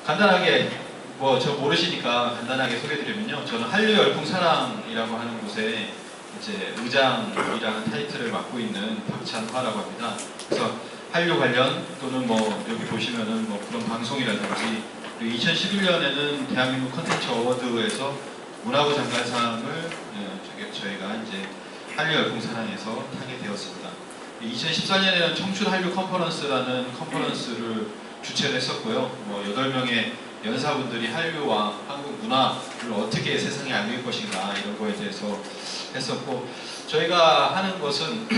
간단하게 뭐 저 모르시니까 간단하게 소개드리면요. 저는 한류 열풍 사랑이라고 하는 곳에 이제 의장이라는 타이틀을 맡고 있는 박찬화라고 합니다. 그래서 한류 관련 또는 뭐 여기 보시면은 뭐 그런 방송이라든지 2011년에는 대한민국 컨텐츠 어워드에서 문화부 장관상을 저희가 이제 한류 열풍 사랑에서 타게 되었습니다. 2014년에는 청춘 한류 컨퍼런스라는 컨퍼런스를 주최를 했었고요. 뭐 8명의 연사분들이 한류와 한국 문화를 어떻게 세상에 알릴 것인가 이런 거에 대해서 했었고, 저희가 하는 것은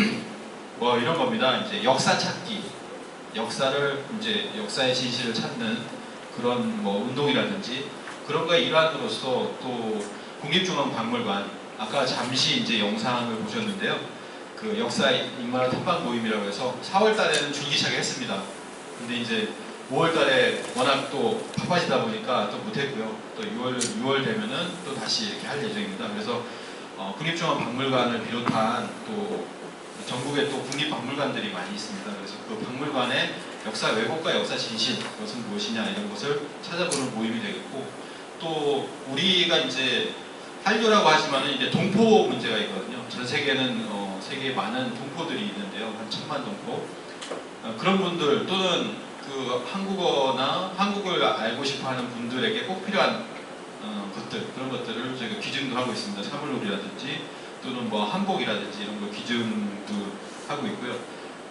뭐 이런 겁니다. 이제 역사 찾기, 역사의 진실을 찾는 그런 뭐 운동이라든지 그런 거의 일환으로서 또 국립중앙박물관, 아까 잠시 이제 영상을 보셨는데요. 그 역사 인문화 탐방 모임이라고 해서 4월 달에는 줄기차게 했습니다. 근데 이제 5월 달에 워낙 또 바빠지다 보니까 또 못했고요. 또 6월 되면은 또 다시 이렇게 할 예정입니다. 그래서 국립중앙박물관을 비롯한 또 전국에 또 국립박물관들이 많이 있습니다. 그래서 그 박물관의 역사 왜곡과 역사 진실, 그것은 무엇이냐 이런 것을 찾아보는 모임이 되겠고, 또 우리가 이제 한류라고 하지만은 이제 동포 문제가 있거든요. 전 세계는 세계에 많은 동포들이 있는데요. 한 1000만 동포. 그런 분들 또는 그 한국어나 한국을 알고 싶어하는 분들에게 꼭 필요한 그런 것들을 저희가 기증도 하고 있습니다. 사물놀이라든지 또는 뭐 한복이라든지 이런 거 기증도 하고 있고요.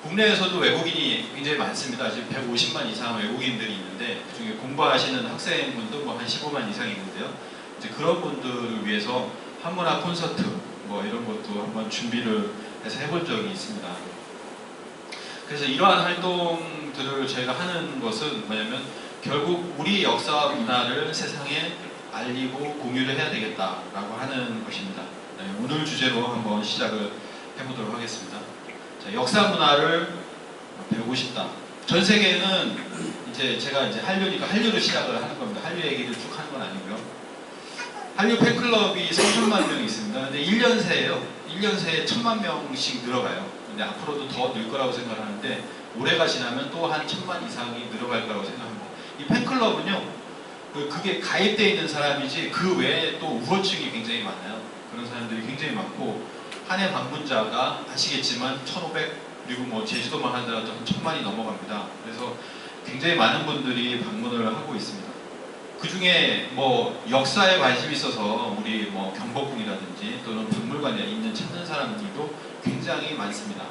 국내에서도 외국인이 굉장히 많습니다. 지금 150만 이상 외국인들이 있는데 그중에 공부하시는 학생분도 뭐 한 15만 이상이 있는데요. 이제 그런 분들을 위해서 한문화 콘서트 뭐 이런 것도 한번 준비를 해서 해본 적이 있습니다. 그래서 이러한 활동들을 저희가 하는 것은 뭐냐면 결국 우리 역사와 문화를 세상에 알리고 공유를 해야 되겠다라고 하는 것입니다. 네, 오늘 주제로 한번 시작을 해보도록 하겠습니다. 자, 역사 문화를 배우고 싶다. 전 세계는 이제 제가 이제 한류니까 한류로 시작을 하는 겁니다. 한류 얘기를 쭉 하는 건 아니고요. 한류 팬클럽이 3천만 명이 있습니다. 근데 1년 새에요. 1년 새에 1000만 명씩 늘어가요. 근데 앞으로도 더 늘 거라고 생각하는데 올해가 지나면 또 한 1000만 이상이 늘어갈 거라고 생각합니다. 이 팬클럽은요, 그게 가입되어 있는 사람이지 그 외에 또 우호층이 굉장히 많아요. 그런 사람들이 굉장히 많고, 한 해 방문자가 아시겠지만 1500, 그리고 뭐 제주도만 하더라도 한 1000만이 넘어갑니다. 그래서 굉장히 많은 분들이 방문을 하고 있습니다. 그 중에 뭐 역사에 관심이 있어서 우리 뭐 경복궁이라든지 또는 박물관에 있는 찾는 사람들도 굉장히 많습니다.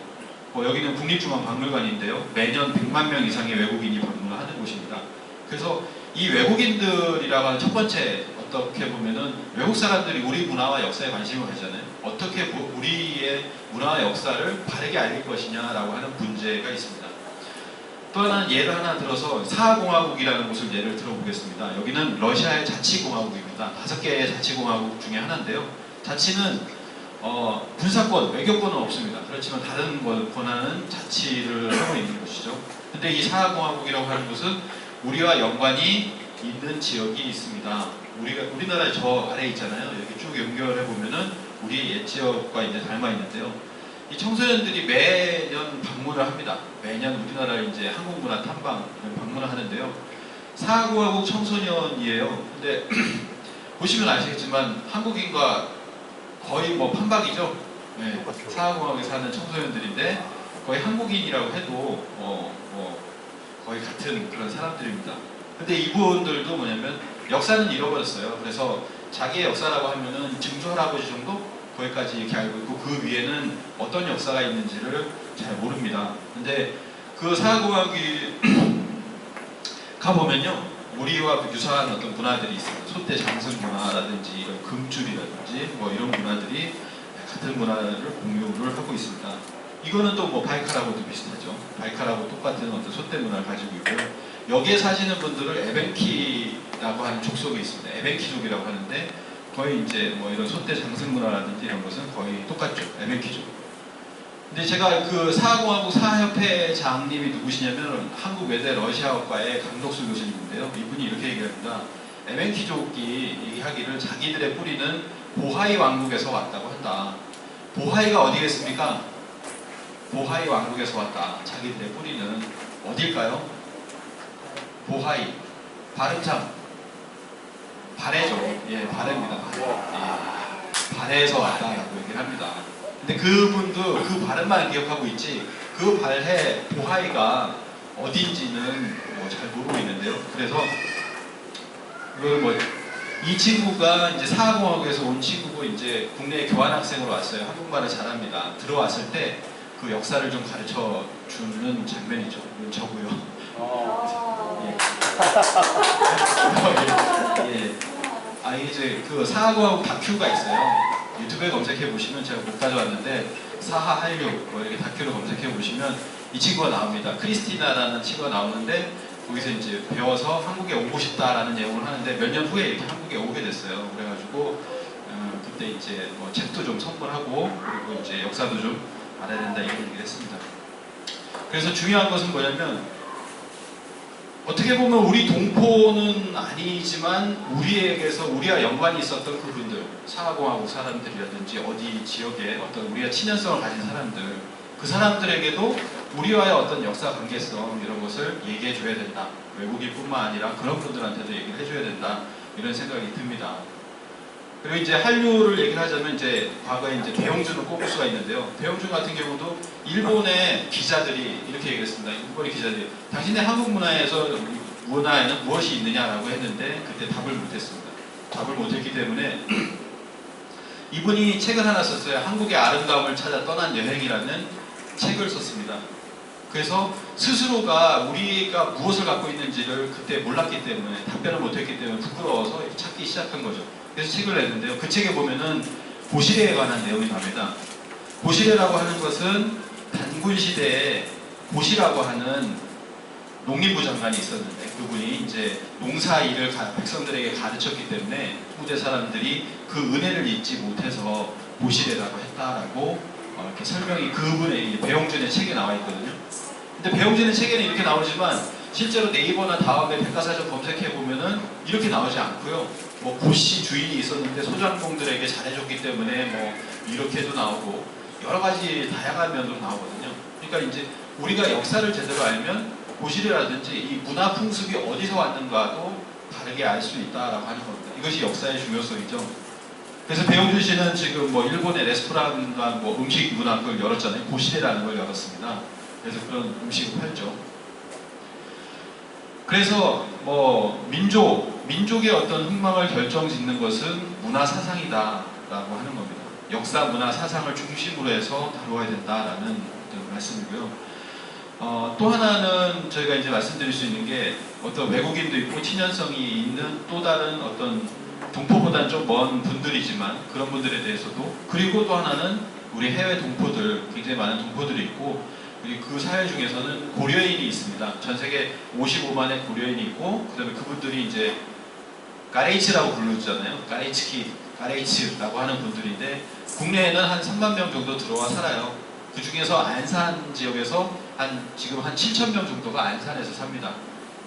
여기는 국립중앙박물관인데요. 매년 100만 명 이상의 외국인이 방문을 하는 곳입니다. 그래서 이 외국인들이라고 하는 첫 번째, 어떻게 보면은 외국 사람들이 우리 문화와 역사에 관심을 가지잖아요. 어떻게 우리의 문화와 역사를 바르게 알릴 것이냐라고 하는 문제가 있습니다. 또 하나는 예를 하나 들어서 사하공화국이라는 곳을 예를 들어보겠습니다. 여기는 러시아의 자치공화국입니다. 5개의 자치공화국 중에 하나인데요. 자치는 군사권, 외교권은 없습니다. 그렇지만 다른 권한은 자치를 하고 있는 것이죠. 근데 이 사하공화국이라고 하는 곳은 우리와 연관이 있는 지역이 있습니다. 우리나라 저 아래 있잖아요. 이렇게 쭉 연결해 보면은 우리 옛 지역과 이제 닮아 있는데요. 이 청소년들이 매년 방문을 합니다. 매년 우리나라 이제 한국문화 탐방 방문을 하는데요. 사하공화국 청소년이에요. 근데 보시면 아시겠지만 한국인과 거의 뭐 판박이죠. 네, 사하공화국에 사는 청소년들인데 거의 한국인이라고 해도 거의 같은 그런 사람들입니다. 근데 이분들도 뭐냐면 역사는 잃어버렸어요. 그래서 자기의 역사라고 하면은 증조할아버지 정도? 거기까지 이렇게 알고 있고 그 위에는 어떤 역사가 있는지를 잘 모릅니다. 근데 그 사하공화국에 가보면요, 우리와 유사한 어떤 문화들이 있습니다. 소대 장승 문화라든지 이런 금줄이라든지 뭐 이런 문화들이 같은 문화를 공유를 하고 있습니다. 이거는 또 뭐 바이칼하고도 비슷하죠. 바이칼하고 똑같은 어떤 소대 문화를 가지고 있고요. 여기에 사시는 분들을 에벤키라고 하는 족속이 있습니다. 에벤키족이라고 하는데 거의 이제 뭐 이런 소대 장승 문화라든지 이런 것은 거의 똑같죠. 에벤키족. 근데 제가 그 사하공화국 사하협회장님이 누구시냐면 한국 외대 러시아어과의 강덕수 교수님인데요. 이분이 이렇게 얘기합니다. 에벤키족이 얘기하기를 자기들의 뿌리는 보하이 왕국에서 왔다고 한다. 보하이가 어디겠습니까? 보하이 왕국에서 왔다. 자기들의 뿌리는 어딜까요? 보하이, 발음참, 발해죠. 예, 발해입니다. 발해. 예, 발해에서 왔다라고 얘기를 합니다. 근데 그분도 그 발음만 기억하고 있지 그 발해 보하이가 어딘지는 뭐 잘 모르고 있는데요. 그래서 이거는 뭐 이 친구가 이제 사하공학에서 온 친구고 이제 국내에 교환학생으로 왔어요. 한국말을 잘합니다. 들어왔을 때 그 역사를 좀 가르쳐 주는 장면이죠. 이건 저고요. 예. 예. 아 이제 그 사하공학 다큐가 있어요. 유튜브에 검색해 보시면 제가 못 가져왔는데 사하 한류 뭐 이렇게 다큐로 검색해 보시면 이 친구가 나옵니다. 크리스티나라는 친구가 나오는데 거기서 이제 배워서 한국에 오고 싶다라는 내용을 하는데 몇 년 후에 이렇게 한국에 오게 됐어요. 그래가지고 그때 이제 뭐 책도 좀 선물하고 그리고 이제 역사도 좀 알아야 된다 이런 얘기를 했습니다. 그래서 중요한 것은 뭐냐면 어떻게 보면 우리 동포는 아니지만 우리에게서 우리와 연관이 있었던 그분들 사하공화국 사람들이라든지 어디 지역에 어떤 우리가 친연성을 가진 사람들 그 사람들에게도 우리와의 어떤 역사 관계성 이런 것을 얘기해 줘야 된다. 외국인뿐만 아니라 그런 분들한테도 얘기를 해줘야 된다. 이런 생각이 듭니다. 그리고 이제 한류를 얘기를 하자면 이제 과거에 이제 배용준을 꼽을 수가 있는데요. 배용준 같은 경우도 일본의 기자들이 이렇게 얘기했습니다. 일본의 기자들이 당신의 한국 문화에는 무엇이 있느냐라고 했는데 그때 답을 못했습니다. 답을 못했기 때문에 이분이 책을 하나 썼어요. 한국의 아름다움을 찾아 떠난 여행이라는 책을 썼습니다. 그래서 스스로가 우리가 무엇을 갖고 있는지를 그때 몰랐기 때문에 답변을 못했기 때문에 부끄러워서 찾기 시작한 거죠. 그래서 책을 냈는데요. 그 책에 보면은 보시레에 관한 내용이 나옵니다. 보시레라고 하는 것은 단군 시대에 보시라고 하는 농림부 장관이 있었는데 그분이 이제 농사 일을 백성들에게 가르쳤기 때문에 후대 사람들이 그 은혜를 잊지 못해서 보시레라고 했다라고 이렇게 설명이 그분의 배용준의 책에 나와 있거든요. 근데 배용준의 책에는 이렇게 나오지만 실제로 네이버나 다음에 백과사전 검색해 보면은 이렇게 나오지 않고요. 뭐 고씨 주인이 있었는데 소장공들에게 잘해줬기 때문에 뭐 이렇게도 나오고 여러 가지 다양한 면으로 나오거든요. 그러니까 이제 우리가 역사를 제대로 알면 고시라든지 이 문화 풍습이 어디서 왔는가도 다르게 알 수 있다라고 하는 겁니다. 이것이 역사의 중요성이죠. 그래서 배용준 씨는 지금 뭐 일본의 레스토랑과 뭐 음식 문학을 열었잖아요. 고시레라는 걸 열었습니다. 그래서 그런 음식을 팔죠. 그래서 뭐 민족의 어떤 흥망을 결정짓는 것은 문화 사상이다라고 하는 겁니다. 역사, 문화, 사상을 중심으로 해서 다루어야 된다라는 어떤 말씀이고요. 또 하나는 저희가 이제 말씀드릴 수 있는 게 어떤 외국인도 있고 친연성이 있는 또 다른 어떤 동포보다는 좀 먼 분들이지만 그런 분들에 대해서도 그리고 또 하나는 우리 해외 동포들 굉장히 많은 동포들이 있고 그리고 그 사회 중에서는 고려인이 있습니다. 전 세계 55만의 고려인이 있고 그다음에 그분들이 이제 가레이츠라고 부르잖아요. 가레이츠라고 하는 분들인데 국내에는 한 3만 명 정도 들어와 살아요. 그 중에서 안산 지역에서 지금 한 7천 명 정도가 안산에서 삽니다.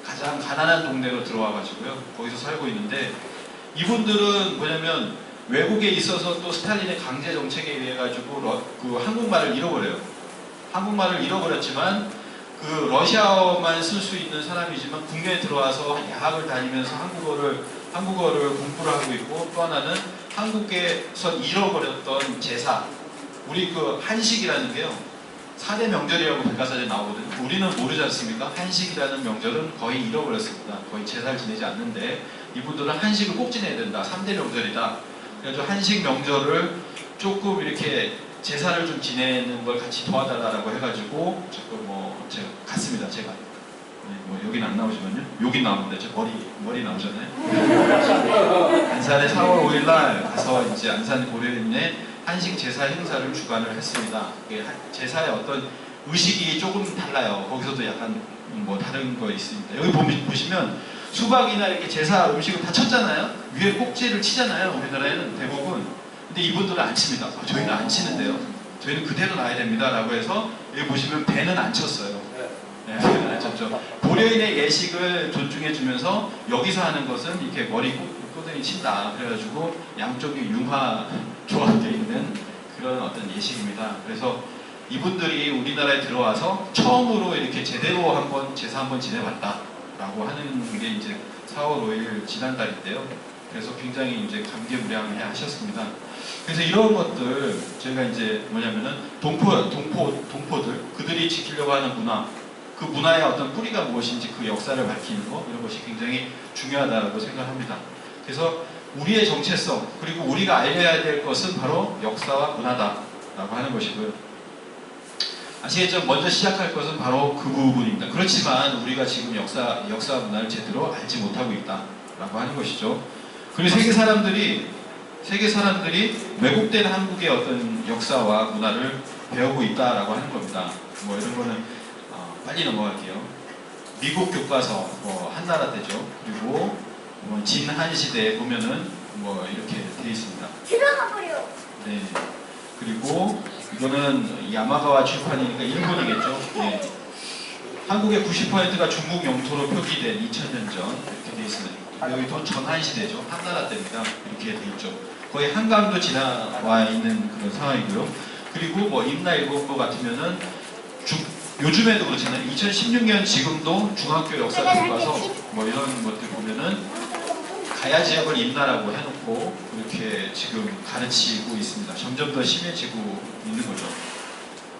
가장 가난한 동네로 들어와 가지고요. 거기서 살고 있는데 이분들은 뭐냐면 외국에 있어서 또 스탈린의 강제 정책에 의해 가지고 그 한국말을 잃어버려요. 한국말을 잃어버렸지만 그 러시아어만 쓸 수 있는 사람이지만 국내에 들어와서 야학을 다니면서 한국어를 공부를 하고 있고 또 하나는 한국에서 잃어버렸던 제사 우리 그 한식이라는 게요 4대 명절이라고 백과사전에 나오거든요. 우리는 모르지 않습니까? 한식이라는 명절은 거의 잃어버렸습니다. 거의 제사를 지내지 않는데 이분들은 한식을 꼭 지내야 된다. 3대 명절이다. 그래서 한식 명절을 조금 이렇게 제사를 좀 지내는 걸 같이 도와달라고 해가지고 조금 뭐 제가 갔습니다. 제가 뭐 여긴 안 나오지만요. 여긴 나오는데 제 머리 나오잖아요. 안산에 4월 5일 날 가서 이제 안산 고려인의 한식 제사 행사를 주관을 했습니다. 제사의 어떤 의식이 조금 달라요. 거기서도 약간 뭐 다른 거 있습니다. 여기 보시면 수박이나 이렇게 제사 음식을 다 쳤잖아요. 위에 꼭지를 치잖아요. 우리나라에는 대부분. 근데 이분들은 안 칩니다. 저희는 안 치는데요. 저희는 그대로 놔야 됩니다. 라고 해서 여기 보시면 배는 안 쳤어요. 네, 배는 안 쳤죠. 고려인의 예식을 존중해주면서 여기서 하는 것은 이렇게 머리 꼬등이 친다. 그래가지고 양쪽이 융화 조합되어 있는 그런 어떤 예식입니다. 그래서 이분들이 우리나라에 들어와서 처음으로 이렇게 제대로 제사 한번 지내봤다. 라고 하는 게 이제 4월 5일 지난달인데요. 그래서 굉장히 이제 감개무량해 하셨습니다. 그래서 이런 것들 저희가 이제 뭐냐면은 동포들 그들이 지키려고 하는 문화, 그 문화의 어떤 뿌리가 무엇인지 그 역사를 밝히는 거, 이런 것이 굉장히 중요하다고 생각합니다. 그래서 우리의 정체성, 그리고 우리가 알려야 될 것은 바로 역사와 문화다라고 하는 것이고요. 아시겠죠? 먼저 시작할 것은 바로 그 부분입니다. 그렇지만 우리가 지금 역사 문화를 제대로 알지 못하고 있다라고 하는 것이죠. 그리고 세계 사람들이 왜곡된 한국의 어떤 역사와 문화를 배우고 있다라고 하는 겁니다. 뭐 이런 거는 빨리 넘어갈게요. 미국 교과서 한나라 때죠. 그리고 진한 시대에 보면은 뭐 이렇게 되어 있습니다. 들어가 버려. 네. 그리고 이거는 야마가와 출판이니까 일본이겠죠. 네. 한국의 90%가 중국 영토로 표기된 2000년 전 이렇게 되어 있습니다. 여기도 전한시대죠. 한나라 때입니다. 이렇게 되어 있죠. 거의 한강도 지나와 있는 그런 상황이고요. 그리고 뭐 임나일본고 같으면은 요즘에도 그렇잖아요. 2016년 지금도 중학교 역사 교과서 뭐 이런 것들 보면은 가야 지역을 임나라고 해놓고 그렇게 지금 가르치고 있습니다. 점점 더 심해지고 있는 거죠.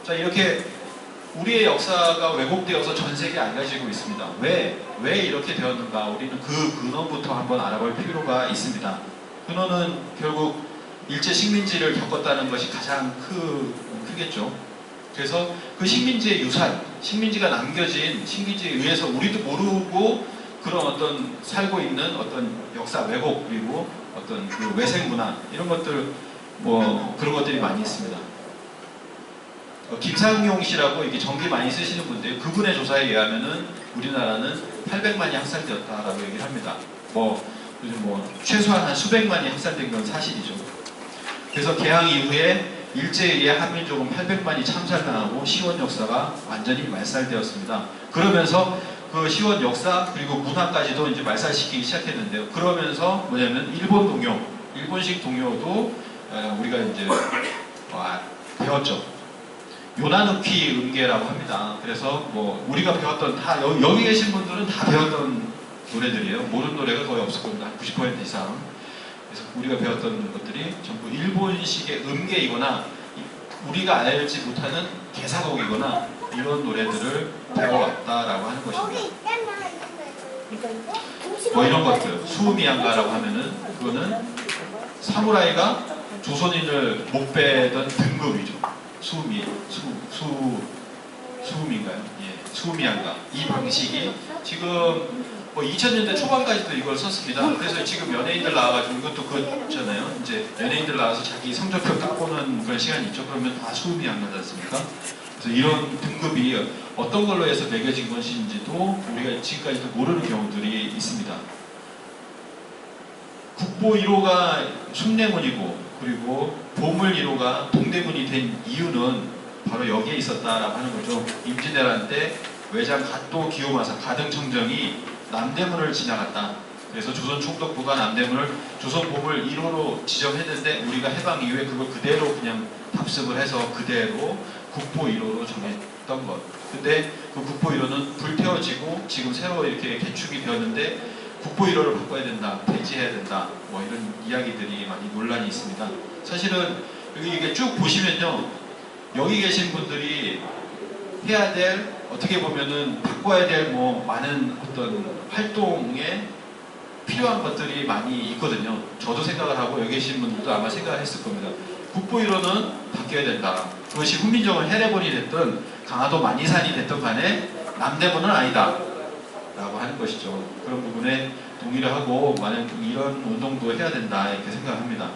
자, 이렇게 우리의 역사가 왜곡되어서 전 세계에 알려지고 있습니다. 왜 이렇게 되었는가? 우리는 그 근원부터 한번 알아볼 필요가 있습니다. 근원은 결국 일제 식민지를 겪었다는 것이 가장 크겠죠. 그래서 그 식민지의 유산, 식민지가 남겨진 식민지에 의해서 우리도 모르고 그런 어떤 살고 있는 어떤 역사 왜곡, 그리고 어떤 그 외생 문화, 이런 것들 뭐 그런 것들이 많이 있습니다. 김상용 씨라고 이게 전기 많이 쓰시는 분인데, 그분의 조사에 의하면은 우리나라는 800만이 학살되었다라고 얘기를 합니다. 요즘 최소한 한 수백만이 학살된 건 사실이죠. 그래서 개항 이후에 일제에 의해 한민족은 800만이 참살당하고 시원 역사가 완전히 말살되었습니다. 그러면서 그 시원 역사 그리고 문화까지도 이제 말살시키기 시작했는데요. 그러면서 뭐냐면 일본식 동요도 우리가 이제 배웠죠. 요나누키 음계라고 합니다. 그래서 우리가 배웠던 여기 계신 분들은 다 배웠던 노래들이에요. 모르는 노래가 거의 없을 겁니다. 90% 이상. 그래서 우리가 배웠던 것들이 전부 일본식의 음계이거나 우리가 알지 못하는 개사곡이거나 이런 노래들을 배워왔다라고 하는 것입니다. 뭐 이런 것들, 수우미양가라고 하면은 그거는 사무라이가 조선인을 못 빼던 등급이죠. 수우미인가요? 예, 수우미양가. 이 방식이 지금 2000년대 초반까지도 이걸 썼습니다. 그래서 지금 연예인들 나와가지고 이것도 그렇잖아요. 이제 연예인들 나와서 자기 성적표 딱 보는 그런 시간이 있죠. 그러면 다 수우미양가지 않습니까? 그래서 이런 등급이 어떤 걸로 해서 매겨진 것인지도 우리가 지금까지도 모르는 경우들이 있습니다. 국보 1호가 숭례문이고, 그리고 보물 1호가 동대문이 된 이유는 바로 여기에 있었다라고 하는 거죠. 임진왜란 때 외장 갓도 기요마사 가등청정이 남대문을 지나갔다. 그래서 조선총독부가 남대문을 조선 보물 1호로 지정했는데 우리가 해방 이후에 그걸 그대로 그냥 답습을 해서 그대로 국보 1호로 정했던 것. 근데 그 국보 1호는 불태워지고 지금 새로 이렇게 개축이 되었는데 국보 1호를 바꿔야 된다, 폐지해야 된다, 뭐 이런 이야기들이 많이 논란이 있습니다. 사실은 여기 이게 쭉 보시면요, 여기 계신 분들이 해야 될, 어떻게 보면은 바꿔야 될 많은 어떤 활동에 필요한 것들이 많이 있거든요. 저도 생각을 하고 여기 계신 분들도 아마 생각을 했을 겁니다. 국보 1호는 바뀌어야 된다. 그것이 훈민정음 해례본이 됐든 강화도 만이산이 됐든 간에 남대문은 아니다 라고 하는 것이죠. 그런 부분에 동의를 하고 만약 이런 운동도 해야 된다 이렇게 생각합니다.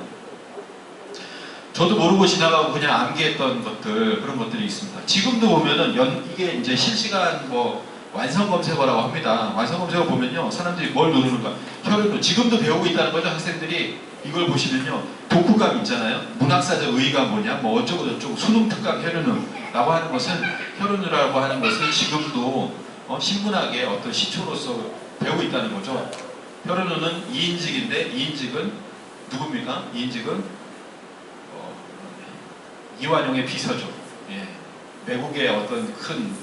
저도 모르고 지나가고 그냥 암기했던 것들, 그런 것들이 있습니다. 지금도 보면은 이게 이제 실시간 완성 검색어라고 합니다. 완성 검색어 보면요, 사람들이 뭘 누르는가? 혈흔도 지금도 배우고 있다는 거죠. 학생들이 이걸 보시면요, 독후감 있잖아요. 문학사적 의의가 뭐냐, 어쩌고 저쩌고 수능 특강 혈흔라고 하는 것은, 혈흔이라고 하는 것은 지금도 신문학의 어떤 시초로서 배우고 있다는 거죠. 혈흔은 이인직인데, 이인직은 누굽니까? 이인직은 이완용의 비서죠. 예. 외국의 어떤 큰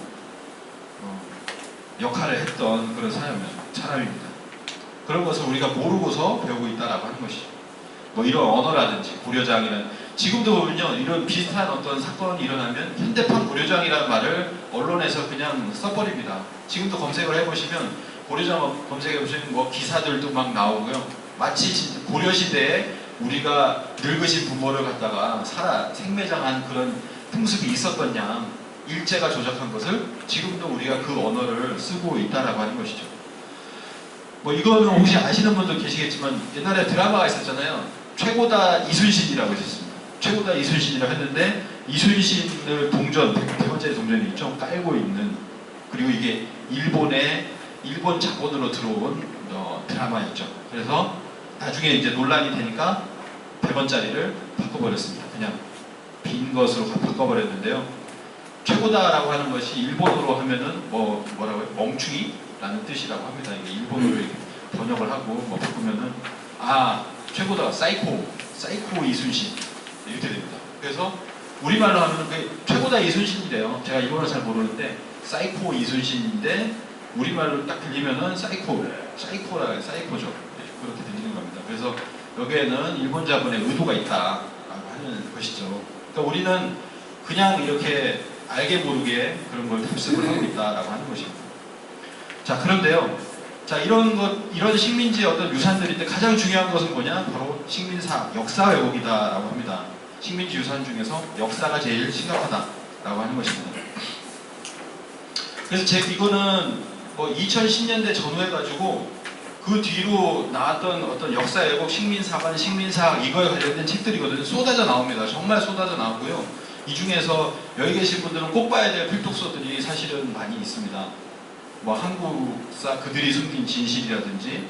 역할을 했던 그런 사람입니다. 그런 것을 우리가 모르고서 배우고 있다라고 하는 것이죠. 뭐 이런 언어라든지 고려장이라는, 지금도 보면요, 이런 비슷한 어떤 사건이 일어나면 현대판 고려장이라는 말을 언론에서 그냥 써버립니다. 지금도 검색을 해보시면 고려장 검색해보시면 뭐 기사들도 막 나오고요. 마치 고려시대에 우리가 늙으신 부모를 갖다가 생매장한 그런 풍습이 있었던 양 일제가 조작한 것을 지금도 우리가 그 언어를 쓰고 있다라고 하는 것이죠. 뭐 이거는 혹시 아시는 분도 계시겠지만 옛날에 드라마가 있었잖아요. 최고다 이순신이라고 있었습니다. 최고다 이순신이라고 했는데 이순신을 동전, 100번짜리 동전이 있죠. 깔고 있는, 그리고 이게 일본 자본으로 들어온 드라마였죠. 그래서 나중에 이제 논란이 되니까 100원짜리를 바꿔버렸습니다. 그냥 빈 것으로 바꿔버렸는데요. 최고다라고 하는 것이 일본어로 하면은 뭐라고요? 멍충이라는 뜻이라고 합니다. 이게 일본어로 이렇게 번역을 하고 뭐 바꾸면은 최고다가 사이코 이순신 이렇게 됩니다. 그래서 우리말로 하면은 최고다 이순신이래요. 제가 일본어 잘 모르는데 사이코 이순신인데 우리말로 딱 들리면은 사이코죠. 그렇게 들리는 겁니다. 그래서 여기에는 일본 자본의 의도가 있다라고 하는 것이죠. 그러니까 우리는 그냥 이렇게 알게 모르게 그런 걸 탑승을 하고 있다라고 하는 것입니다. 자, 그런데요. 자, 이런 식민지의 어떤 유산들인데 가장 중요한 것은 뭐냐? 바로 식민사, 역사 왜곡이다라고 합니다. 식민지 유산 중에서 역사가 제일 심각하다라고 하는 것입니다. 그래서 이거는 뭐 2010년대 전후해가지고 그 뒤로 나왔던 어떤 역사 왜곡, 식민사관, 식민사학 이거에 관련된 책들이거든요. 쏟아져 나옵니다. 정말 쏟아져 나오고요. 이 중에서 여기 계신 분들은 꼭 봐야 될 필독서들이 사실은 많이 있습니다. 뭐 한국사 그들이 숨긴 진실이라든지,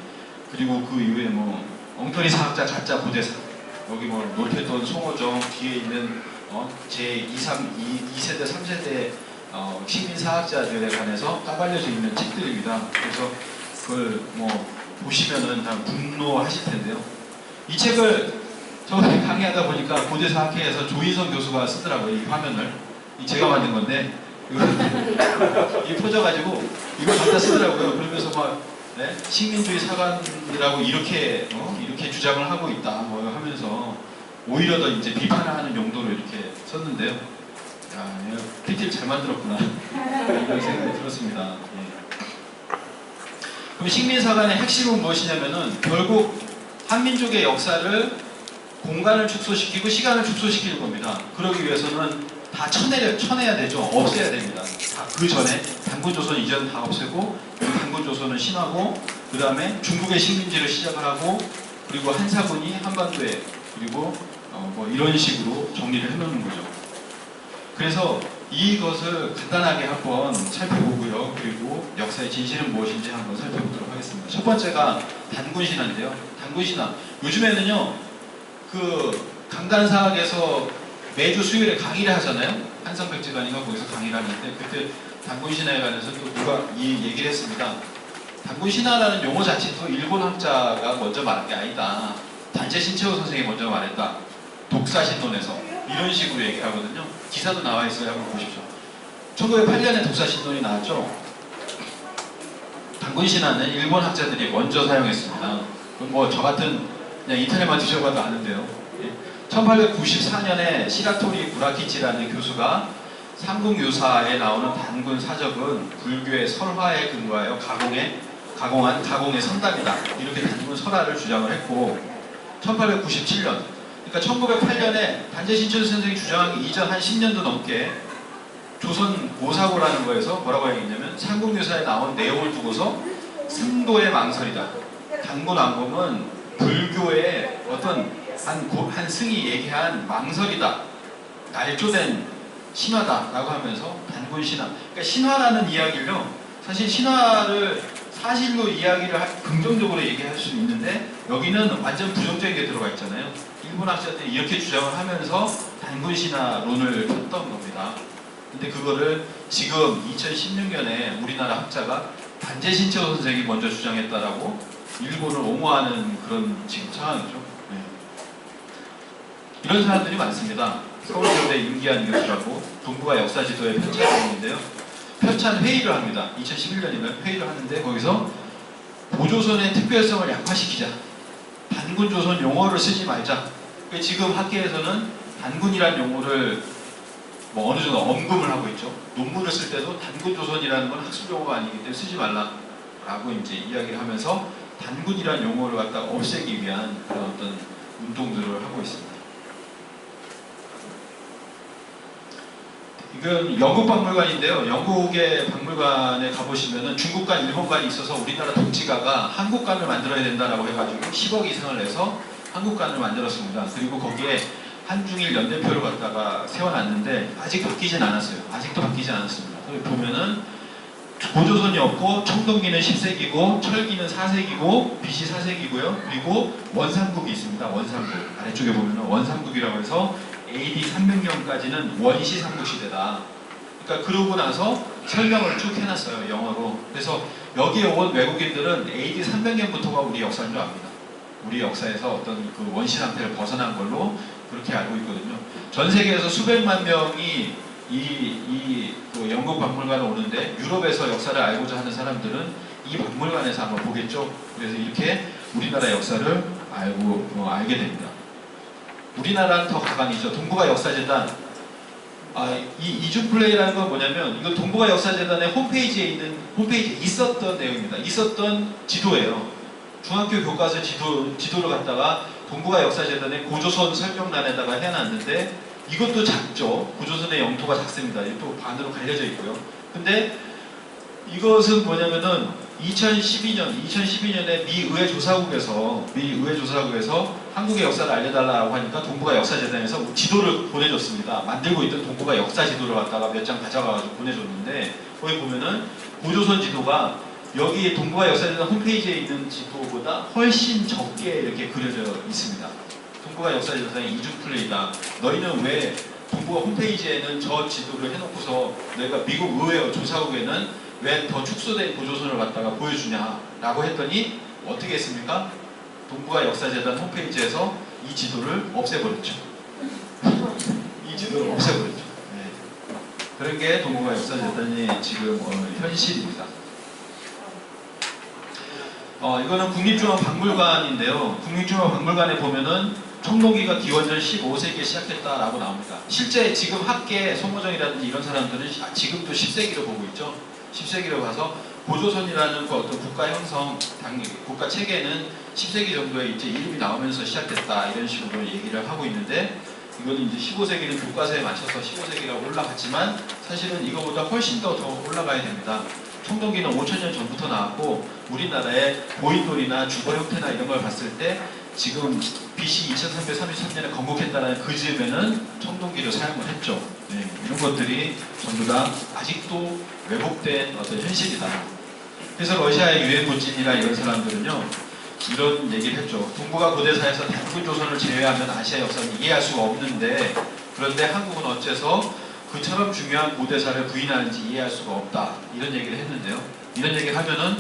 그리고 그 이후에 뭐 엉터리 사학자 가짜 고대사, 여기 뭐 놀태돈 송호정 뒤에 있는 제 2세대 3세대 식민사학자들에 관해서 까발려져 있는 책들입니다. 그래서 그걸 뭐 보시면은 다 분노하실 텐데요. 이 책을 저번에 강의하다 보니까 고대사학회에서 조인성 교수가 쓰더라고요. 이 화면을. 제가 만든 건데 이거 퍼져가지고 이걸 갖다 쓰더라고요. 그러면서 막 식민주의 사관이라고 이렇게 주장을 하고 있다 뭐 하면서 오히려 더 이제 비판하는 용도로 이렇게 썼는데요. 야, PPT를 잘 만들었구나 이런 생각이 들었습니다. 그럼 식민사관의 핵심은 무엇이냐면은 결국 한민족의 역사를 공간을 축소시키고 시간을 축소시키는 겁니다. 그러기 위해서는 다 쳐내야 되죠. 없애야 됩니다. 다 그 전에 단군조선 이전 다 없애고, 단군조선은 신하고, 그 다음에 중국의 식민지를 시작을 하고, 그리고 한사군이 한반도에, 그리고 뭐 이런 식으로 정리를 해놓는 거죠. 그래서 이것을 간단하게 한번 살펴보고요. 그리고 역사의 진실은 무엇인지 한번 살펴보도록 하겠습니다. 첫 번째가 단군신화인데요. 단군신화. 요즘에는요, 강간사학에서 매주 수요일에 강의를 하잖아요. 한성백제관이가 거기서 강의를 하는데, 그때 단군신화에 관해서 또 누가 이 얘기를 했습니다. 단군신화라는 용어 자체도 일본 학자가 먼저 말한 게 아니다. 단체 신채호 선생이 먼저 말했다. 독사신론에서. 이런 식으로 얘기하거든요. 기사도 나와 있어요. 한번 보십시오. 1908년에 독사신론이 나왔죠. 단군신화는 일본 학자들이 먼저 사용했습니다. 뭐 저 같은 그냥 인터넷만 뒤져봐도 아는데요. 1894년에 시라토리 무라키치라는 교수가 삼국유사에 나오는 단군 사적은 불교의 설화에 근거하여 가공의 선답이다. 이렇게 단군 설화를 주장을 했고, 1897년, 그러니까 1908년에 단재신철 선생이 주장하기 이전 한 10년도 넘게 조선 모사고라는 거에서 뭐라고 얘기했냐면, 삼국유사에 나온 내용을 두고서 승도의 망설이다. 단군왕검은 불교의 어떤 한 승이 얘기한 망설이다. 날조된 신화다라고 하면서 단군신화. 그러니까 신화라는 이야기를요, 사실 신화를 사실로 이야기를 긍정적으로 얘기할 수 있는데 여기는 완전 부정적인 게 들어가 있잖아요. 일본 학자들이 이렇게 주장을 하면서 단군신화론을 폈던 겁니다. 근데 그거를 지금 2016년에 우리나라 학자가 단재신채호 선생이 먼저 주장했다라고 일본을 옹호하는 그런 지금 상황이죠. 이런 사람들이 많습니다. 서울대대 임기한 교수라고 동북아 역사지도에 편찬이 있는데요. 편찬 회의를 합니다. 2011년인가요? 회의를 하는데 거기서 고조선의 특별성을 약화시키자. 단군조선 용어를 쓰지 말자. 지금 학계에서는 단군이라는 용어를 뭐 어느 정도 언급을 하고 있죠. 논문을 쓸 때도 단군조선이라는 건 학술 용어가 아니기 때문에 쓰지 말라라고 이제 이야기를 하면서 단군이라는 용어를 갖다가 없애기 위한 그런 어떤 운동들을 하고 있습니다. 이건 영국 박물관인데요. 영국의 박물관에 가보시면은 중국관, 일본관이 있어서 우리나라 독지가가 한국관을 만들어야 된다라고 해가지고 10억 이상을 내서 한국관을 만들었습니다. 그리고 거기에 한중일 연대표를 갖다가 세워놨는데 아직 바뀌진 않았어요. 아직도 바뀌지 않았습니다. 거기 보면은 고조선이 없고 청동기는 10세기고 철기는 4세기고 BC 4세기고요. 그리고 원삼국이 있습니다. 원삼국. 아래쪽에 보면은 원삼국이라고 해서 AD 300년까지는 원시 삼국시대다. 그러니까 그러고 나서 설명을 쭉 해놨어요. 영어로. 그래서 여기에 온 외국인들은 AD 300년부터가 우리 역사인 줄 압니다. 우리 역사에서 어떤 그 원시 상태를 벗어난 걸로 그렇게 알고 있거든요. 전 세계에서 수백만 명이 그 영국 박물관에 오는데 유럽에서 역사를 알고자 하는 사람들은 이 박물관에서 한번 보겠죠. 그래서 이렇게 우리나라 역사를 알게 됩니다. 우리나라는 더 가관이죠. 동북아 역사재단. 이 이중플레이라는 건 뭐냐면 이거 동북아 역사재단의 홈페이지에 있었던 내용입니다. 있었던 지도예요. 중학교 교과서 지도를 갖다가 동북아 역사재단의 고조선 설명란에다가 해놨는데 이것도 작죠. 고조선의 영토가 작습니다. 또 반으로 갈려져 있고요. 근데 이것은 뭐냐면은 2012년에 미 의회 조사국에서 한국의 역사를 알려달라고 하니까 동북아 역사재단에서 지도를 보내줬습니다. 만들고 있던 동북아 역사 지도를 갖다가 몇 장 가져가가지고 보내줬는데 거기 보면은 고조선 지도가 여기 동북아 역사재단 홈페이지에 있는 지도보다 훨씬 적게 이렇게 그려져 있습니다. 동북아 역사재단의 이중플레이다. 너희는 왜 동북아 홈페이지에는 저 지도를 해놓고서 너희가 미국 의회 조사국에는 왜 더 축소된 고조선을 갖다가 보여주냐라고 했더니 어떻게 했습니까? 동북아 역사재단 홈페이지에서 이 지도를 없애버렸죠. 이 지도를 없애버렸죠. 네. 그런 게 동북아 역사재단의 지금 현실입니다. 이거는 국립중앙박물관인데요. 국립중앙박물관에 보면은 청동기가 기원전 15세기에 시작했다라고 나옵니다. 실제 지금 학계 송호정이라든지 이런 사람들은 지금도 10세기로 보고 있죠. 10세기로 봐서 고조선이라는 그 어떤 국가 형성, 국가 체계는 10세기 정도에 이제 이름이 나오면서 시작됐다 이런 식으로 얘기를 하고 있는데 이거는 이제 15세기는 교과서에 맞춰서 15세기라고 올라갔지만 사실은 이거보다 훨씬 더 올라가야 됩니다. 청동기는 5000년 전부터 나왔고 우리나라의 보인돌이나 주거 형태나 이런 걸 봤을 때 지금 BC 2333년에 건국했다는 그 즈음에는 청동기를 사용을 했죠. 네, 이런 것들이 전부 다 아직도 왜곡된 어떤 현실이다. 그래서 러시아의 유엔부진이나 이런 사람들은요 이런 얘기를 했죠. 동북아 고대사에서 단군조선을 제외하면 아시아 역사는 이해할 수가 없는데 그런데 한국은 어째서 그처럼 중요한 고대사를 부인하는지 이해할 수가 없다. 이런 얘기를 했는데요. 이런 얘기를 하면은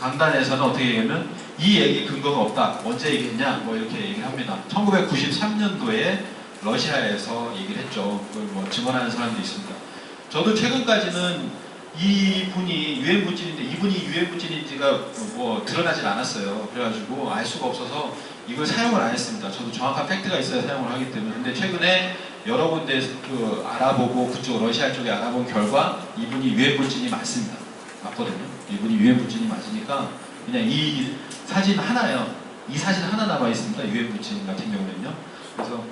강단에서는 어떻게 얘기하면 이 얘기 근거가 없다. 언제 얘기했냐? 뭐 이렇게 얘기를 합니다. 1993년도에 러시아에서 얘기를 했죠. 그걸 뭐 증언하는 사람도 있습니다. 저도 최근까지는 이분이 유엔부진인데 이분이 유엔부진인지가 뭐 드러나질 않았어요. 그래가지고 알 수가 없어서 이걸 사용을 안 했습니다. 저도 정확한 팩트가 있어야 사용을 하기 때문에. 근데 최근에 여러 군데 알아보고 그쪽 러시아 쪽에 알아본 결과 이분이 유엔부진이 맞습니다. 맞거든요. 이분이 유엔부진이 맞으니까 그냥 이 사진 하나요. 이 사진 하나 남아 있습니다. 유엔부진 같은 경우는요. 그래서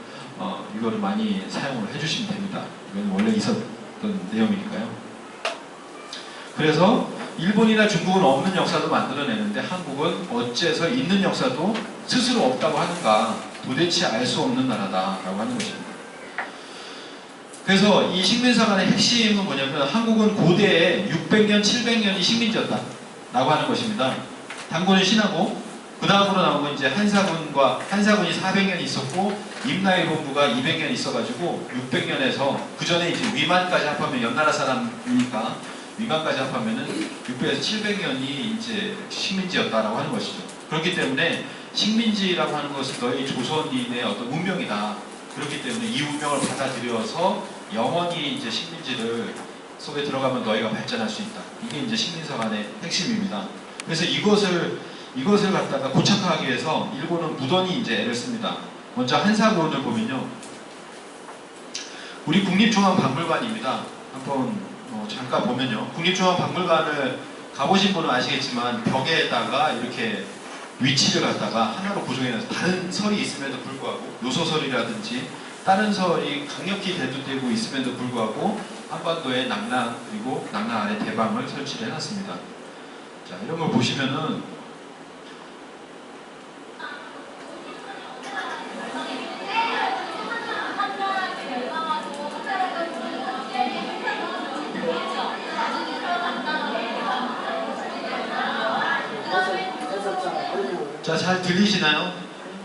이거를 많이 사용을 해주시면 됩니다. 이건 원래 있었던 내용이니까요. 그래서 일본이나 중국은 없는 역사도 만들어내는데 한국은 어째서 있는 역사도 스스로 없다고 하는가 도대체 알 수 없는 나라다라고 하는 것입니다. 그래서 이 식민사관의 핵심은 뭐냐면 한국은 고대에 600년, 700년이 식민지였다라고 하는 것입니다. 단군은 신하고 그 다음으로 나온 건 이제 한사군이 400년 있었고 임나이 본부가 200년 있어가지고 600년에서 그 전에 이제 위만까지 합하면 연나라 사람이니까 위만까지 합하면은 600에서 700년이 이제 식민지였다라고 하는 것이죠. 그렇기 때문에 식민지라고 하는 것은 너희 조선인의 어떤 운명이다. 그렇기 때문에 이 운명을 받아들여서 영원히 이제 식민지를 속에 들어가면 너희가 발전할 수 있다. 이게 이제 식민사관의 핵심입니다. 그래서 이것을 갖다가 고착화하기 위해서 일본은 무던히 이제 애를 씁니다. 먼저 한사본을 보면요, 우리 국립중앙박물관입니다. 한번 잠깐 보면요, 국립중앙박물관을 가보신 분은 아시겠지만 벽에다가 이렇게 위치를 갖다가 하나로 고정해놔서 다른 설이 있음에도 불구하고, 요소설이라든지 다른 설이 강력히 대두되고 있음에도 불구하고 한반도에 낙랑, 그리고 낙랑 아래 대방을 설치를 해놨습니다. 자, 이런 걸 보시면은 자, 잘 들리시나요?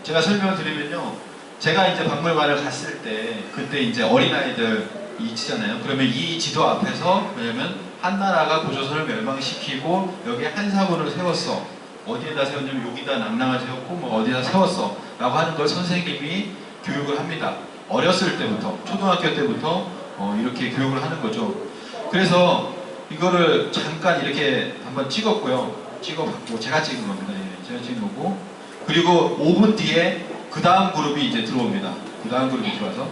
제가 설명을 드리면요, 제가 이제 박물관을 갔을 때 그때 이제 어린아이들 있잖아요. 그러면 이 지도 앞에서, 왜냐면 한나라가 고조선을 멸망시키고 여기에 한사군을 세웠어, 어디에다 세웠냐면 여기다 낙랑을 세웠고 뭐 어디다 세웠어 라고 하는 걸 선생님이 교육을 합니다. 어렸을 때부터, 초등학교 때부터 이렇게 교육을 하는 거죠. 그래서 이거를 잠깐 이렇게 한번 찍었고요. 찍어봤고, 제가 찍은 겁니다. 예, 제가 찍은 거고, 그리고 5분 뒤에 그 다음 그룹이 이제 들어옵니다. 그 다음 그룹이 들어와서,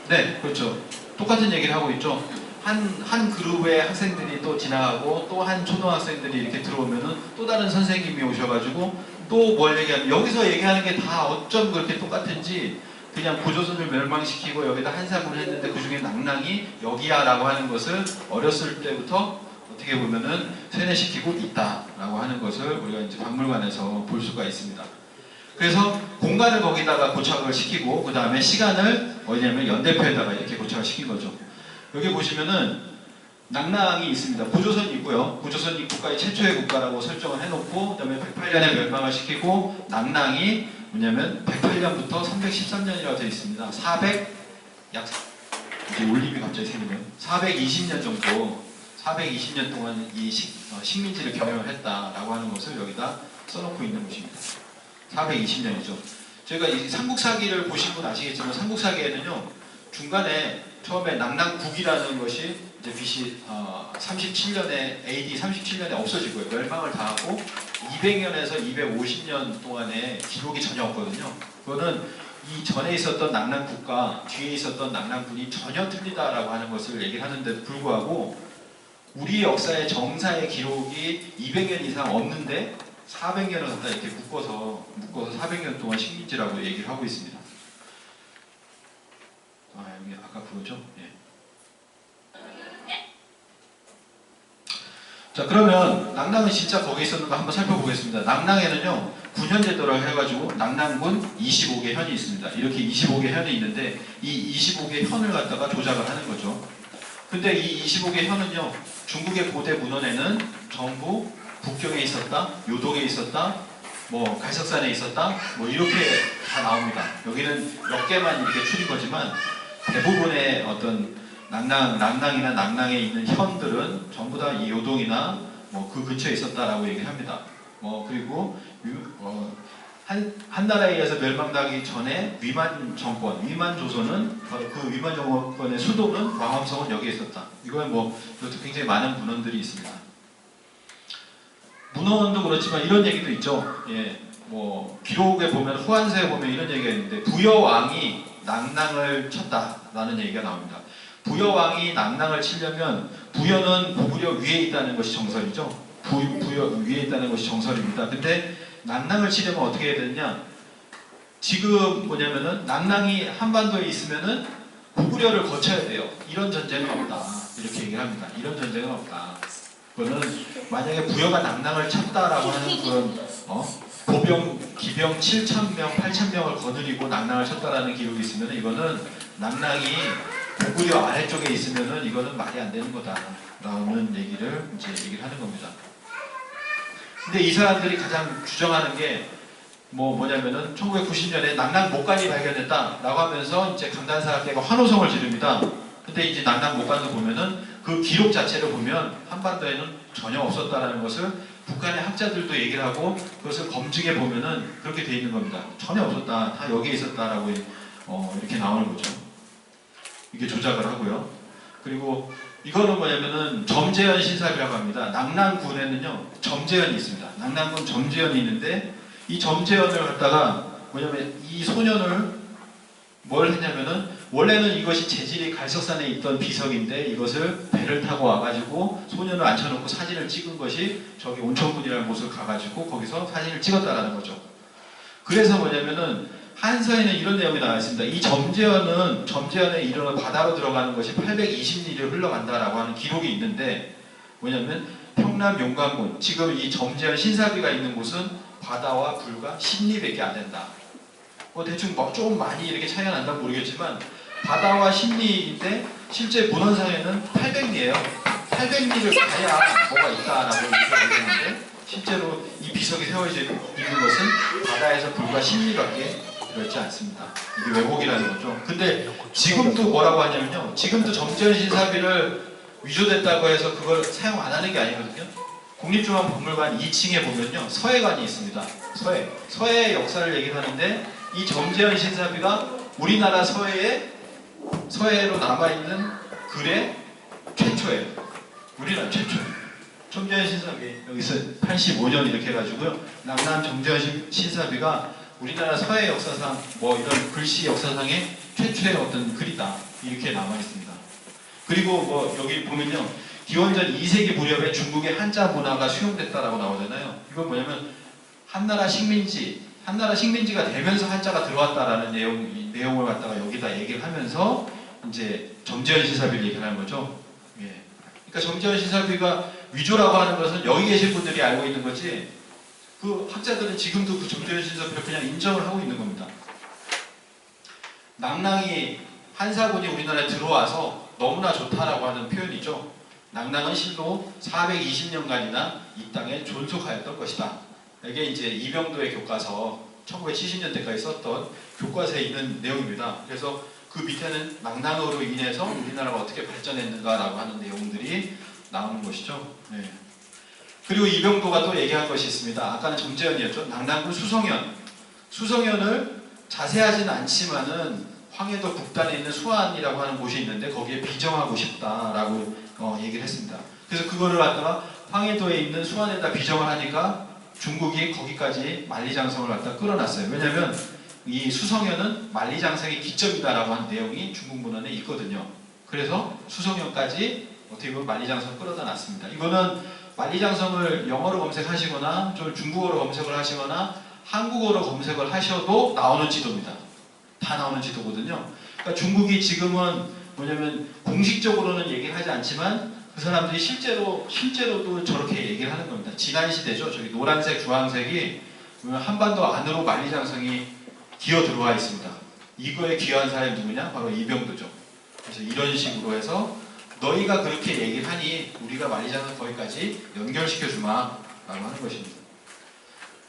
네, 그렇죠. 똑같은 얘기를 하고 있죠. 한 그룹의 학생들이 또 지나가고 또 한 초등학생들이 이렇게 들어오면은 또 다른 선생님이 오셔가지고 또 뭘 얘기하면, 여기서 얘기하는 게 다 어쩜 그렇게 똑같은지, 그냥 고조선을 멸망시키고 여기다 한사군을 했는데 그 중에 낙랑이 여기야 라고 하는 것을 어렸을 때부터 어떻게 보면은 세뇌시키고 있다라고 하는 것을 우리가 이제 박물관에서 볼 수가 있습니다. 그래서 공간을 거기다가 고착을 시키고, 그 다음에 시간을 어디냐면 연대표에다가 이렇게 고착을 시킨 거죠. 여기 보시면은 낙랑이 있습니다. 고조선이 있고요. 고조선이 국가의 최초의 국가라고 설정을 해놓고, 그 다음에 108년에 멸망을 시키고, 낙랑이 뭐냐면 108년부터 313년이라고 되어 있습니다. 약 이제 올림이 갑자기 생기네요. 420년 정도, 420년 동안 이 식민지를 경영을 했다라고 하는 것을 여기다 써놓고 있는 것입니다. 420년이죠. 저희가 이 삼국사기를 보신 분 아시겠지만, 삼국사기에는요, 중간에 처음에 낙랑국이라는 것이 이제 BC 37년에, AD 37년에 없어지고요. 멸망을 당하고 200년에서 250년 동안에 기록이 전혀 없거든요. 그거는 이 전에 있었던 낙랑국과 뒤에 있었던 낙랑군이 전혀 틀리다라고 하는 것을 얘기를 하는데도 불구하고, 우리 역사의 정사의 기록이 200년 이상 없는데 400년을 갖다 이렇게 묶어서 400년 동안 식민지라고 얘기를 하고 있습니다. 여기 아까 그거죠? 예. 자, 그러면 낙랑은 진짜 거기 있었는가 한번 살펴보겠습니다. 낙랑에는요, 9년 제도를 해가지고 낙랑군 25개 현이 있습니다. 이렇게 25개 현이 있는데 이 25개 현을 갖다가 조작을 하는 거죠. 근데 이 25개 현은요, 중국의 고대 문헌에는 전부 북경에 있었다, 요동에 있었다, 뭐 갈석산에 있었다, 뭐 이렇게 다 나옵니다. 여기는 몇 개만 이렇게 추린 거지만 대부분의 어떤 낙랑이나 낙랑에 있는 현들은 전부 다 이 요동이나 뭐 그 근처에 있었다라고 얘기를 합니다. 그리고 한나라에 의해서 멸망당하기 전에 위만 정권, 위만 조선은 바로 그 위만 정권의 수도는 광엄성은 여기에 있었다. 이거는 뭐 이것도 굉장히 많은 문헌들이 있습니다. 문헌도 그렇지만 이런 얘기도 있죠. 예, 뭐 기록에 보면, 후한서에 보면 이런 얘기가 있는데, 부여왕이 낙랑을 쳤다라는 얘기가 나옵니다. 부여왕이 낙랑을 치려면, 부여는 고구려 위에 있다는 것이 정설이죠. 부여 위에 있다는 것이 정설입니다. 근데 낙랑을 치려면 어떻게 해야 되느냐? 지금 뭐냐면은 낙랑이 한반도에 있으면은 고구려를 거쳐야 돼요. 이런 전쟁은 없다. 이렇게 얘기를 합니다. 이런 전쟁은 없다. 그거는 만약에 부여가 낙랑을 쳤다라고 하는 그런 기병 7,000명, 8,000명을 거느리고 낙랑을 쳤다라는 기록이 있으면, 이거는 낙랑이 고구려 아래쪽에 있으면은 이거는 말이 안 되는 거다라는 얘기를 하는 겁니다. 근데 이 사람들이 가장 주장하는 게 뭐냐면은 1990년에 낙랑 목간이 발견됐다라고 하면서 이제 강단사학계가 환호성을 지릅니다. 근데 이제 낙랑 목간을 보면은 그 기록 자체를 보면 한반도에는 전혀 없었다라는 것을 북한의 학자들도 얘기를 하고 그것을 검증해 보면은 그렇게 돼 있는 겁니다. 전혀 없었다, 다 여기에 있었다라고 이렇게 나오는 거죠. 이게 조작을 하고요. 그리고 이거는 뭐냐면은 점재현 신사비라고 합니다. 낙랑군에는요 점재현이 있습니다. 낙랑군 점재현이 있는데 이 점재현을 갖다가 뭐냐면 이 소년을 뭘 했냐면은 원래는 이것이 제지리 갈석산에 있던 비석인데 이것을 배를 타고 와가지고 소년을 앉혀놓고 사진을 찍은 것이 저기 온천군이라는 곳을 가가지고 거기서 사진을 찍었다라는 거죠. 그래서 뭐냐면은 한서에는 이런 내용이 나와 있습니다. 이 점재현에 이르러 바다로 들어가는 것이 820리를 흘러간다라고 하는 기록이 있는데 뭐냐면 평남 용관군, 지금 이 점재현 신사비가 있는 곳은 바다와 불과 10리밖에 안 된다. 대충 뭐 조금 많이 이렇게 차이가 난다고 모르겠지만 바다와 10리인데 실제 문헌상에는 800리예요. 800리를 가야 뭐가 있다라고 얘기하는데 실제로 이 비석이 세워져 있는 것은 바다에서 불과 10리밖에 그렇지 않습니다. 이게 왜곡이라는 거죠. 근데 지금도 뭐라고 하냐면요. 지금도 점재현 신사비를 위조됐다고 해서 그걸 사용 안 하는 게 아니거든요. 국립중앙박물관 2층에 보면요. 서해관이 있습니다. 서해의 역사를 얘기하는데 이 점재현 신사비가 우리나라 서해로 남아있는 글의 최초예요. 우리나라 최초예요. 점재현 신사비 여기서 85년 이렇게 해가지고요. 남남 점재현 신사비가 우리나라 서해 역사상 뭐 이런 글씨 역사상의 최초의 어떤 글이다 이렇게 남아있습니다. 그리고 뭐 여기 보면요. 기원전 2세기 무렵에 중국의 한자 문화가 수용됐다라고 나오잖아요. 이건 뭐냐면 한나라 식민지가 되면서 한자가 들어왔다라는 내용을 갖다가 여기다 얘기를 하면서 이제 점재현 신사비를 얘기하는 거죠. 예. 그러니까 점재현 신사비가 위조라고 하는 것은 여기 계신 분들이 알고 있는 거지. 그 학자들은 지금도 그 점재현 신사비를 그냥 인정을 하고 있는 겁니다. 낙랑이 한사군이 우리나라에 들어와서 너무나 좋다라고 하는 표현이죠. 낙랑은 실로 420년간이나 이 땅에 존속하였던 것이다. 이게 이제 이병도의 교과서 1970년대까지 썼던 교과서에 있는 내용입니다. 그래서 그 밑에는 낙랑으로 인해서 우리나라가 어떻게 발전했는가라고 하는 내용들이 나오는 것이죠. 네. 그리고 이병도가 또 얘기한 것이 있습니다. 아까는 점재현이었죠. 낙랑군 수성현을 자세하지는 않지만은 황해도 북단에 있는 수안이라고 하는 곳이 있는데 거기에 비정하고 싶다라고 얘기를 했습니다. 그래서 그거를 갖다가 황해도에 있는 수안에다 비정을 하니까 중국이 거기까지 만리장성을 갖다 끌어놨어요. 왜냐하면 이 수성현은 만리장성의 기점이다라고 하는 내용이 중국 문헌에 있거든요. 그래서 수성현까지 어떻게 보면 만리장성 끌어다 놨습니다. 이거는 만리장성을 영어로 검색하시거나 좀 중국어로 검색을 하시거나 한국어로 검색을 하셔도 나오는 지도입니다. 다 나오는 지도거든요. 그러니까 중국이 지금은 뭐냐면 공식적으로는 얘기를 하지 않지만 그 사람들이 실제로도 저렇게 얘기를 하는 겁니다. 지난 시대죠. 저기 노란색, 주황색이 한반도 안으로 만리장성이 기어 들어와 있습니다. 이거에 기여한 사람이 누구냐? 바로 이병도죠. 그래서 이런 식으로 해서 너희가 그렇게 얘기를 하니 우리가 만리장성 거기까지 연결시켜주마 라고 하는 것입니다.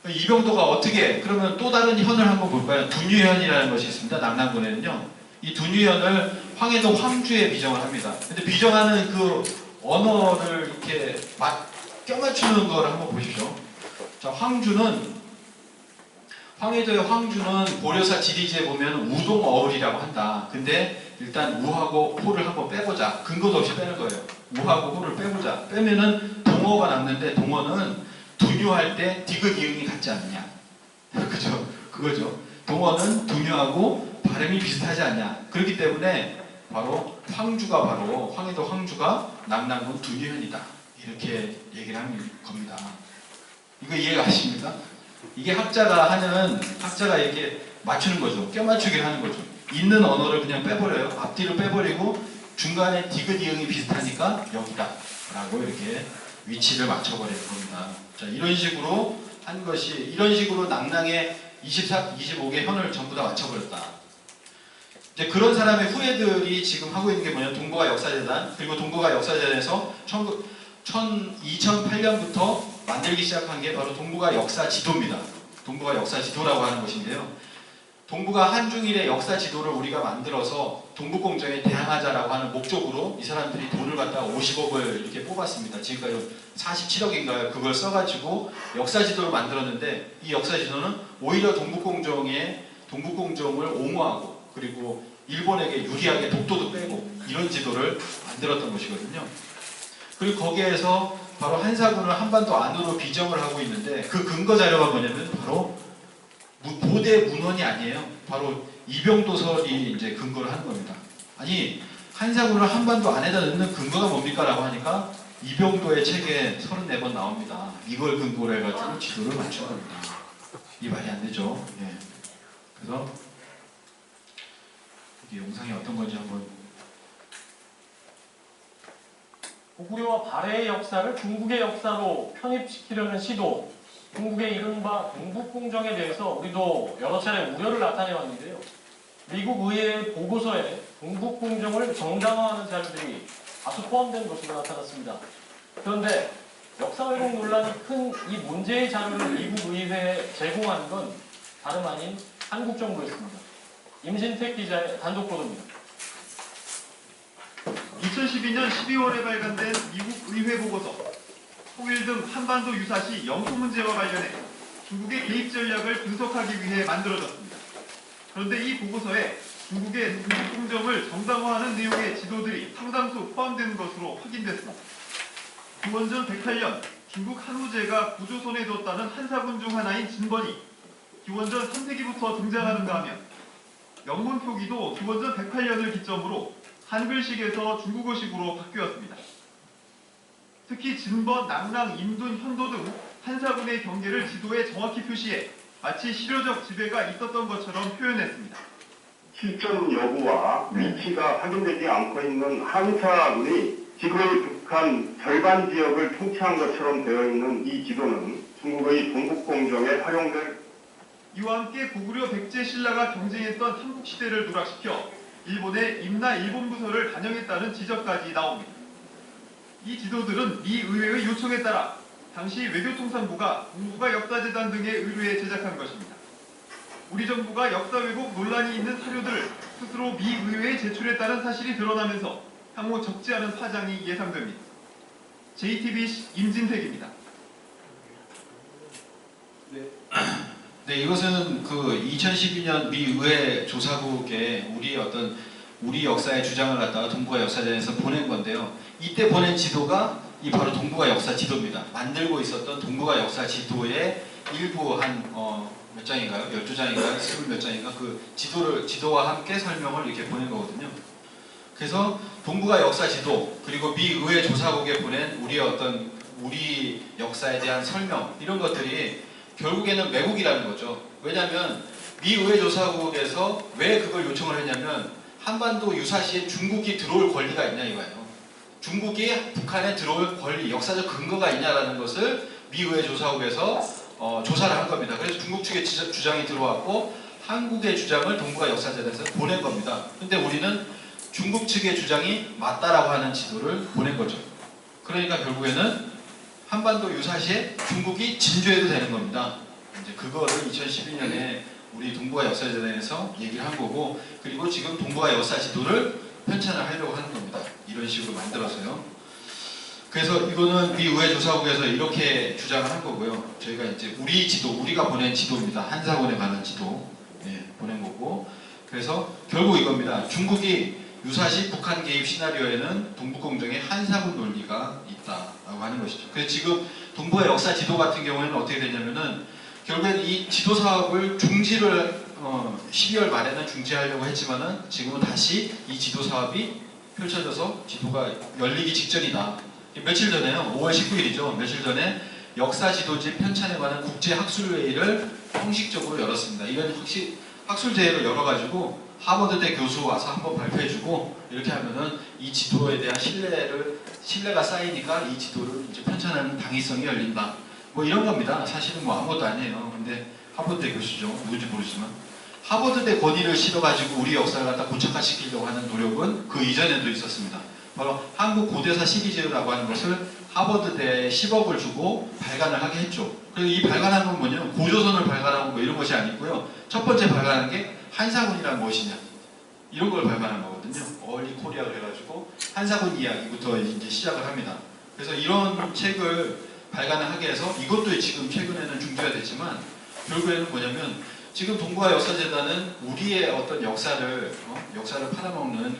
이병도가 어떻게, 그러면 또 다른 현을 한번 볼까요? 둔유현이라는 것이 있습니다. 낙랑군에는요. 이 둔유현을 황해도 황주에 비정을 합니다. 근데 비정하는 그 언어를 이렇게 껴맞추는 걸 한번 보십시오. 자, 황해도의 황주는 고려사 지리지에 보면 우동어울이라고 한다. 근데 일단 우하고 호를 한번 빼보자. 근거도 없이 빼는 거예요. 우하고 호를 빼보자. 빼면은 동어가 남는데 동어는 둔유할 때 디귿 이응이 같지 않느냐. 그죠? 그거죠. 동어는 둔유하고 발음이 비슷하지 않냐. 그렇기 때문에 바로 황해도 황주가 낙랑군 둔유현이다. 이렇게 얘기를 하는 겁니다. 이거 이해가 가십니까? 이게 학자가 이렇게 맞추는 거죠. 껴맞추기를 하는 거죠. 있는 언어를 그냥 빼버려요. 앞뒤로 빼버리고 중간에 디귿 이응이 비슷하니까 여기다 라고 이렇게 위치를 맞춰버리는 겁니다. 자, 이런 식으로 한 것이, 이런 식으로 낙랑의 25개 현을 전부 다 맞춰버렸다. 이제 그런 사람의 후예들이 지금 하고 있는 게 뭐냐면 동북아 역사재단, 그리고 동북아 역사재단에서 2008년부터 만들기 시작한 게 바로 동북아 역사 지도입니다. 동북아 역사 지도라고 하는 것인데요. 동북아 한중일의 역사 지도를 우리가 만들어서 동북공정에 대항하자라고 하는 목적으로 이 사람들이 돈을 갖다가 50억을 이렇게 뽑았습니다. 지금까지 47억인가요? 그걸 써가지고 역사지도를 만들었는데 이 역사지도는 오히려 동북공정을 옹호하고 그리고 일본에게 유리하게 독도도 빼고 이런 지도를 만들었던 것이거든요. 그리고 거기에서 바로 한사군을 한반도 안으로 비정을 하고 있는데 그 근거 자료가 뭐냐면 바로 보대 문헌이 아니에요. 바로 이병도설이 이제 근거를 하는 겁니다. 아니 한사군을 한반도 안에다 넣는 근거가 뭡니까? 라고 하니까 이병도의 책에 34번 나옵니다. 이걸 근거로 해가지고 지도를 맞춘 겁니다. 이 말이 안 되죠. 예. 그래서 이 영상이 어떤 건지 한번. 고구려와 발해의 역사를 중국의 역사로 편입시키려는 시도, 중국의 이른바 동북공정에 대해서 우리도 여러 차례 우려를 나타내왔는데요. 미국 의회 보고서에 동북공정을 정당화하는 자료들이 다수 포함된 것으로 나타났습니다. 그런데 역사 왜곡 논란이 큰 이 문제의 자료를 미국 의회에 제공한 건 다름 아닌 한국 정부였습니다. 임진택 기자의 단독 보도입니다. 2012년 12월에 발간된 미국 의회 보고서, 통일 등 한반도 유사시 영토 문제와 관련해 중국의 개입 전략을 분석하기 위해 만들어졌습니다. 그런데 이 보고서에 중국의 동북공정을 정당화하는 내용의 지도들이 상당수 포함된 것으로 확인됐습니다. 기원전 108년 중국 한우제가 구조선에 뒀다는 한사군 중 하나인 진번이 기원전 3세기부터 등장하는가 하면 영문 표기도 기원전 108년을 기점으로 한글식에서 중국어식으로 바뀌었습니다. 특히 진번, 낙랑, 임둔, 현도 등 한사군의 경계를 지도에 정확히 표시해 마치 실효적 지배가 있었던 것처럼 표현했습니다. 실전 여부와 위치가 확인되지 않고 있는 한사군이 지금의 북한 절반 지역을 통치한 것처럼 되어 있는 이 지도는 중국의 동북공정에 활용될 이와 함께 고구려 백제 신라가 경쟁했던 삼국시대를 누락시켜 일본의 임나 일본부서를 반영했다는 지적까지 나옵니다. 이 지도들은 미 의회의 요청에 따라 당시 외교통상부가 동북아 역사재단 등에 의뢰해 제작한 것입니다. 우리 정부가 역사 왜곡 논란이 있는 사료들을 스스로 미 의회에 제출했다는 사실이 드러나면서 향후 적지 않은 파장이 예상됩니다. JTBC 임진택입니다. 네, 이것은 그 2012년 미 의회 조사국에 우리 역사의 주장을 갖다가 동북아 역사전에서 보낸 건데요. 이때 보낸 지도가 이 바로 동북아 역사 지도입니다. 만들고 있었던 동북아 역사 지도의 일부 몇 장인가요? 12장인가요? 20몇 장인가? 그 지도와 함께 설명을 이렇게 보낸 거거든요. 그래서 동북아 역사 지도, 그리고 미 의회 조사국에 보낸 우리 역사에 대한 설명, 이런 것들이 결국에는 왜곡이라는 거죠. 왜냐하면 미 의회 조사국에서 왜 그걸 요청을 했냐면 한반도 유사시에 중국이 들어올 권리가 있냐 이거예요. 중국이 북한에 들어올 권리, 역사적 근거가 있냐라는 것을 미 의회 조사국에서 조사를 한 겁니다. 그래서 중국 측의 주장이 들어왔고 한국의 주장을 동북아 역사전에서 보낸 겁니다. 근데 우리는 중국 측의 주장이 맞다라고 하는 지도를 보낸 거죠. 그러니까 결국에는 한반도 유사시에 중국이 진주해도 되는 겁니다. 이제 그거를 2012년에 우리 동북아 역사재단에서 얘기를 한 거고, 그리고 지금 동북아 역사 지도를 편찬을 하려고 하는 겁니다. 이런 식으로 만들어서요. 그래서 이거는 미 의회 조사국에서 이렇게 주장을 한 거고요. 저희가 이제 우리 지도, 우리가 보낸 지도입니다. 한사군에 관한 지도 보낸 거고, 그래서 결국 이겁니다. 중국이 유사시 북한 개입 시나리오에는 동북공정의 한사군 논리가 있다라고 하는 것이죠. 그래서 지금 동북아 역사 지도 같은 경우에는 어떻게 되냐면은 결국엔 이 지도 사업을 중지를 12월 말에는 중지하려고 했지만은 지금은 다시 이 지도 사업이 펼쳐져서 지도가 열리기 직전이다. 며칠 전에요. 5월 19일이죠. 며칠 전에 역사 지도지 편찬에 관한 국제 학술회의를 형식적으로 열었습니다. 이건 학술대회를 열어가지고 하버드대 교수 와서 한번 발표해주고 이렇게 하면은 이 지도에 대한 신뢰가 쌓이니까 이 지도를 이제 편찬하는 당위성이 열린다. 뭐 이런 겁니다. 사실은 뭐 아무것도 아니에요. 근데 하버드대 교수죠. 누군지 모르지만 하버드대 권위를 실어가지고 우리 역사를 갖다 고착화시키려고 하는 노력은 그 이전에도 있었습니다. 바로 한국 고대사 시리즈라고 하는 것을 하버드대에 10억을 주고 발간을 하게 했죠. 그리고 이 발간한 건 뭐냐면 고조선을 발간하고 뭐 이런 것이 아니고요. 첫 번째 발간한 게 한사군이란 무엇이냐 이런 걸 발간한 거거든요. 한사군 이야기부터 이제 시작을 합니다. 그래서 이런 책을 발간하게 해서 이것도 지금 최근에는 중지가 됐지만 결국에는 뭐냐면 지금 동북아 역사재단은 우리의 어떤 역사를 팔아먹는